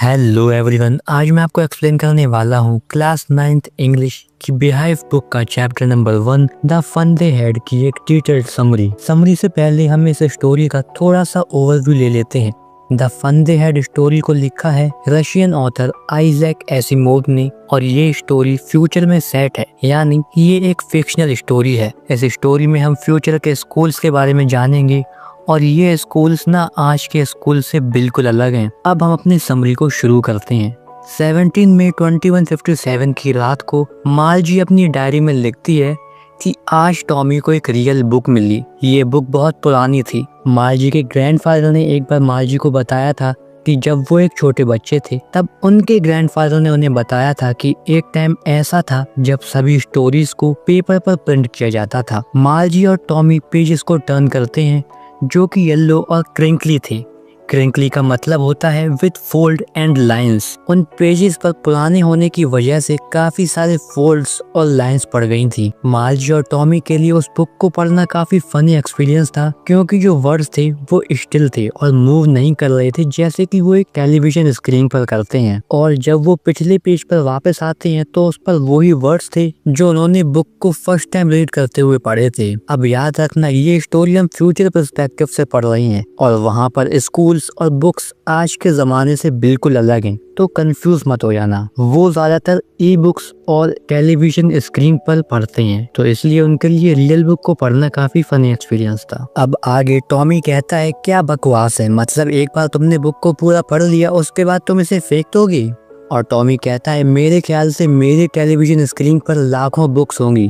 Hello everyone, आज मैं आपको एक्सप्लेन करने वाला हूँ क्लास 9th इंग्लिश की बिहाइव बुक का chapter number 1 the fun they had की एक डिटेल्ड समरी से पहले हम इस स्टोरी का थोड़ा सा ओवरव्यू ले लेते हैं। The fun they had story को लिखा है रशियन ऑथर आइजैक एसिमोव ने और ये स्टोरी फ्यूचर में सेट है, यानी ये एक फिक्शनल स्टोरी है। इस स्टोरी में हम फ्यूचर के स्कूल्स के बारे में जानेंगे और ये स्कूल्स ना आज के स्कूल से बिल्कुल अलग हैं। अब हम अपनी समरी को शुरू करते हैं। 17 मई 2157 की रात को मार्जी अपनी डायरी में लिखती है कि आज टॉमी को एक रियल बुक मिली। ये बुक बहुत पुरानी थी। मार्जी के ग्रैंडफादर ने एक बार मार्जी को बताया था कि जब वो एक छोटे बच्चे थे तब उनके ग्रैंडफादर ने उन्हें बताया था कि एक टाइम ऐसा था जब सभी स्टोरीज को पेपर पर प्रिंट किया जाता था। मार्जी और टॉमी पेजेस को टर्न करते हैं जो कि येलो और क्रिंकली थे। क्रिंकली का मतलब होता है विथ फोल्ड एंड लाइंस। उन पेजेस पर पुराने होने की वजह से काफी सारे फोल्ड्स और लाइंस पड़ गई थी। मार्जी और टॉमी के लिए उस बुक को पढ़ना काफी फनी एक्सपीरियंस था, क्योंकि जो वर्ड्स थे वो स्टिल थे और मूव नहीं कर रहे थे जैसे कि वो एक टेलीविजन स्क्रीन पर करते हैं। और जब वो पिछले पेज पर वापस आते हैं तो उस पर वही वर्ड्स थे जो उन्होंने बुक को फर्स्ट टाइम रीड करते हुए पढ़े थे। अब याद रखना, ये स्टोरी हम फ्यूचर पर्सपेक्टिव से पढ़ रही हैं और वहाँ पर स्कूल और बुक्स आज के जमाने से बिल्कुल अलग हैं, तो कंफ्यूज मत हो जाना। वो ज्यादातर ई बुक्स और टेलीविजन स्क्रीन पर पढ़ते हैं, तो इसलिए उनके लिए रियल बुक को पढ़ना काफी फनी एक्सपीरियंस था। अब आगे टॉमी कहता है, क्या बकवास है, मतलब एक बार तुमने बुक को पूरा पढ़ लिया उसके बाद तुम इसे फेंक दोगी? और टॉमी कहता है, मेरे ख्याल से मेरे टेलीविजन स्क्रीन पर लाखों बुक्स होंगी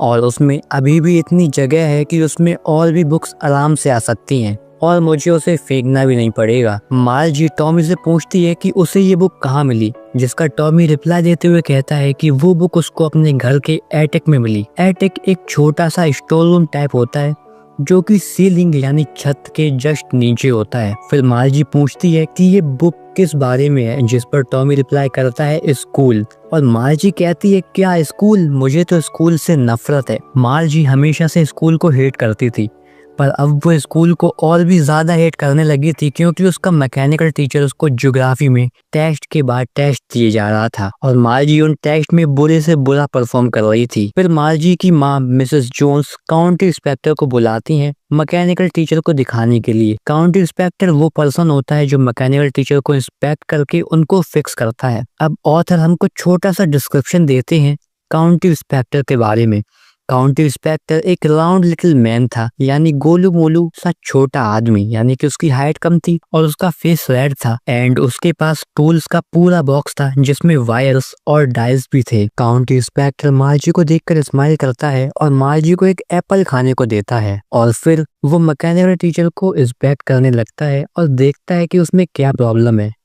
और उसमें अभी भी इतनी जगह है कि उसमें और भी बुक्स आराम से आ सकती हैं और मुझे उसे फेंकना भी नहीं पड़ेगा। मार्जी टॉमी से पूछती है कि उसे ये बुक कहाँ मिली, जिसका टॉमी रिप्लाई देते हुए कहता है कि वो बुक उसको अपने घर के एटिक में मिली। एटिक एक छोटा सा स्टोर रूम टाइप होता है जो कि सीलिंग यानी छत के जस्ट नीचे होता है। फिर मार्जी पूछती है कि ये बुक किस बारे में है, जिस पर टॉमी रिप्लाई करता है स्कूल। और मार्जी कहती है, क्या स्कूल? मुझे तो स्कूल से नफरत है। मार्जी हमेशा से स्कूल को हेट करती थी, पर अब वो स्कूल को और भी ज्यादा हेट करने लगी थी क्योंकि उसका मैकेनिकल टीचर उसको ज्योग्राफी में टेस्ट के बाद टेस्ट दिए जा रहा था और मार्जी उन टेस्ट में बुरे से बुरा परफॉर्म कर रही थी। फिर मार्जी की माँ मिसेस जोन्स काउंटी इंस्पेक्टर को बुलाती हैं मैकेनिकल टीचर को दिखाने के लिए। काउंटी इंस्पेक्टर वो पर्सन होता है जो मैकेनिकल टीचर को इंस्पेक्ट करके उनको फिक्स करता है। अब ऑथर हमको छोटा सा डिस्क्रिप्शन देते हैं काउंटी इंस्पेक्टर के बारे में। काउंटी इंस्पेक्टर एक राउंड लिटिल मैन था, यानी गोलू मोलू सा छोटा आदमी, यानी कि उसकी हाइट कम थी और उसका फेस रेड था एंड उसके पास टूल्स का पूरा बॉक्स था जिसमें वायर्स और डायल्स भी थे। काउंटी इंस्पेक्टर मार्जी को देखकर स्माइल करता है और मार्जी को एक एप्पल खाने को देता है और फिर वो मैकेनिकल टीचर को इंस्पेक्ट करने लगता है और देखता है कि उसमें क्या प्रॉब्लम है।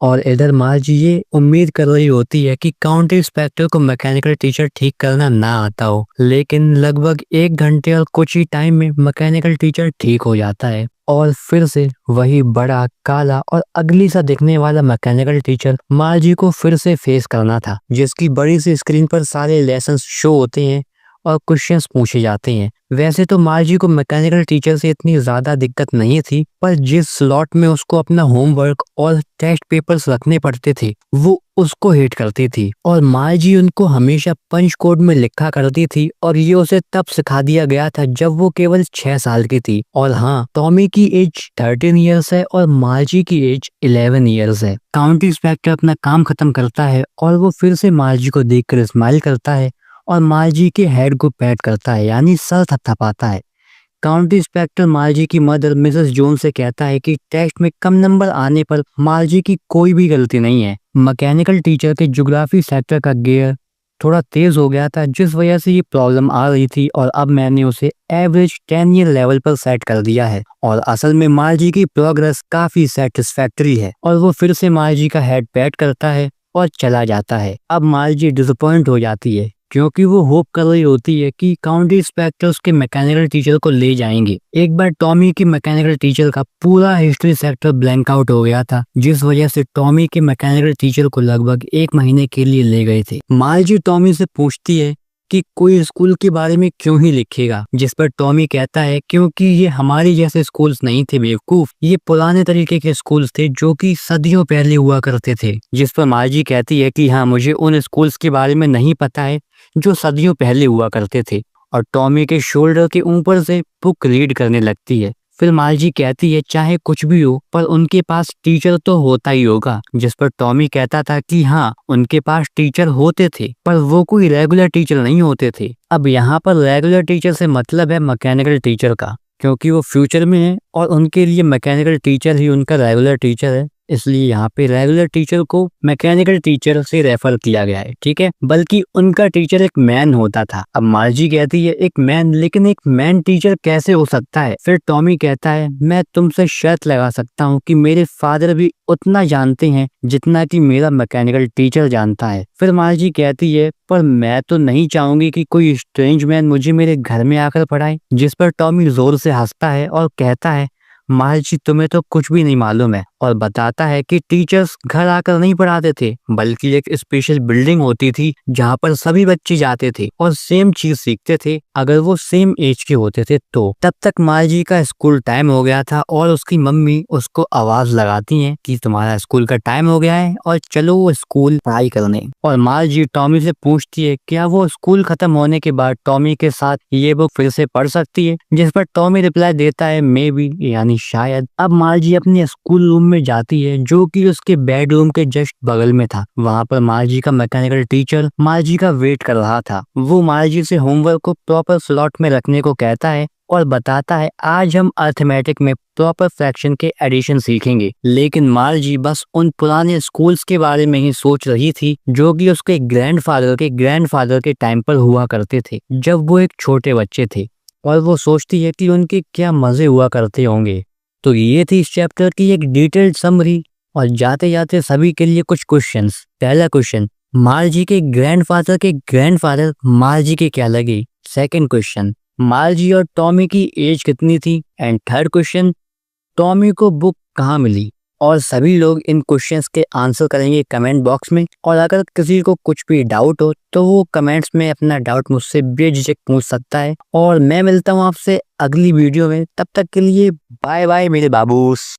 और इधर मार्जी ये उम्मीद कर रही होती है कि काउंटी इंस्पेक्टर को मैकेनिकल टीचर ठीक करना ना आता हो, लेकिन लगभग 1 घंटे और कुछ ही टाइम में मैकेनिकल टीचर ठीक हो जाता है और फिर से वही बड़ा काला और अगली सा दिखने वाला मैकेनिकल टीचर मार्जी को फिर से फेस करना था, जिसकी बड़ी सी स्क्रीन पर सारे लेसन शो होते हैं और क्वेश्चंस पूछे जाते हैं। वैसे तो मार्जी को मैकेनिकल टीचर से इतनी ज्यादा दिक्कत नहीं थी, पर जिस स्लॉट में उसको अपना होमवर्क और टेस्ट पेपर्स रखने पड़ते थे वो उसको हेट करती थी और मार्जी उनको हमेशा पंच कोड में लिखा करती थी और ये उसे तब सिखा दिया गया था जब वो केवल 6 साल की थी। और हाँ, टॉमी की एज 13 ईयर्स है और मार्जी की एज 11 ईयर्स है। काउंटी इंस्पेक्टर अपना काम खत्म करता है और वो फिर से मार्जी को देखकर स्माइल करता है और मार्जी के हेड को पैट करता है, यानी सर थपथपाता है। काउंटी इंस्पेक्टर मार्जी की मदर मिसेस जोन्स से कहता है कि टेस्ट में कम नंबर आने पर मार्जी की कोई भी गलती नहीं है। मैकेनिकल टीचर के ज्योग्राफी सेक्टर का गियर थोड़ा तेज हो गया था जिस वजह से ये प्रॉब्लम आ रही थी और अब मैंने उसे एवरेज 10 ईयर लेवल पर सेट कर दिया है और असल में मार्जी की प्रोग्रेस काफी सेटिस्फैक्टरी है। और वो फिर से मार्जी का हेड पैट करता है और चला जाता है। अब मार्जी डिसअपॉइंट हो जाती है क्योंकि वो होप कर रही होती है कि काउंटी इंस्पेक्टर उसके मैकेनिकल टीचर को ले जाएंगे। एक बार टॉमी के मैकेनिकल टीचर का पूरा हिस्ट्री सेक्टर ब्लैंक आउट हो गया था, जिस वजह से टॉमी के मैकेनिकल टीचर को लगभग 1 महीने के लिए ले गए थे। मार्जी टॉमी से पूछती है कि कोई स्कूल के बारे में क्यों ही लिखेगा, जिस पर टॉमी कहता है क्योंकि ये हमारे जैसे स्कूल्स नहीं थे बेवकूफ, ये पुराने तरीके के स्कूल्स थे जो कि सदियों पहले हुआ करते थे। जिस पर मार्जी कहती है कि हाँ, मुझे उन स्कूल्स के बारे में नहीं पता है जो सदियों पहले हुआ करते थे, और टॉमी के शोल्डर के ऊपर से बुक रीड करने लगती है। फिर मार्जी कहती है चाहे कुछ भी हो पर उनके पास टीचर तो होता ही होगा, जिस पर टॉमी कहता था कि हाँ, उनके पास टीचर होते थे पर वो कोई रेगुलर टीचर नहीं होते थे। अब यहाँ पर रेगुलर टीचर से मतलब है मैकेनिकल टीचर का, क्योंकि वो फ्यूचर में है और उनके लिए मैकेनिकल टीचर ही उनका रेगुलर टीचर है, इसलिए यहाँ पे रेगुलर टीचर को मैकेनिकल टीचर से रेफर किया गया है, ठीक है। बल्कि उनका टीचर एक मैन होता था। अब मार्जी कहती है एक मैन, लेकिन एक मैन टीचर कैसे हो सकता है? फिर टॉमी कहता है मैं तुमसे शर्त लगा सकता हूँ कि मेरे फादर भी उतना जानते हैं जितना कि मेरा मैकेनिकल टीचर जानता है। फिर मार्जी कहती है पर मैं तो नहीं चाहूंगी कि कोई स्ट्रेंज मैन मुझे मेरे घर में आकर पढ़ाए, जिस पर टॉमी जोर से हंसता है और कहता है मार्जी तुम्हें तो कुछ भी नहीं मालूम है, और बताता है कि टीचर्स घर आकर नहीं पढ़ाते थे बल्कि एक स्पेशल बिल्डिंग होती थी जहाँ पर सभी बच्चे जाते थे और सेम चीज सीखते थे अगर वो सेम एज के होते थे। तो तब तक मार्जी का स्कूल टाइम हो गया था और उसकी मम्मी उसको आवाज लगाती है कि तुम्हारा स्कूल का टाइम हो गया है और चलो वो स्कूल पढ़ाई करने। और मार्जी टॉमी से पूछती है क्या वो स्कूल खत्म होने के बाद टॉमी के साथ ये बुक फिर से पढ़ सकती है, जिस पर टॉमी रिप्लाई देता है मे बी, यानी शायद। अब मार्जी अपने स्कूल रूम में जाती है जो कि उसके बेडरूम के जस्ट बगल में था। वहाँ पर मार्जी का मैकेनिकल टीचर मार्जी का वेट कर रहा था। वो मार्जी से होमवर्क को प्रॉपर स्लॉट में रखने को कहता है और बताता है आज हम अरिथमेटिक में प्रॉपर फ्रैक्शन के एडिशन सीखेंगे। लेकिन मार्जी बस उन पुराने स्कूल्स के बारे में ही सोच रही थी जो कि उसके ग्रैंडफादर के टाइम पर हुआ करते थे जब वो एक छोटे बच्चे थे, और वो सोचती है कि उनके क्या मजे हुआ करते होंगे। तो ये थी इस चैप्टर की एक डिटेल्ड समरी। और जाते जाते सभी के लिए कुछ क्वेश्चंस। पहला क्वेश्चन, मार्जी के ग्रैंडफादर मार्जी के क्या लगे? सेकंड क्वेश्चन, मार्जी और टॉमी की एज कितनी थी? एंड थर्ड क्वेश्चन, टॉमी को बुक कहाँ मिली? और सभी लोग इन क्वेश्चंस के आंसर करेंगे कमेंट बॉक्स में, और अगर किसी को कुछ भी डाउट हो तो वो कमेंट्स में अपना डाउट मुझसे बेझिझक पूछ सकता है। और मैं मिलता हूँ आपसे अगली वीडियो में, तब तक के लिए बाय बाय मेरे बाबूस।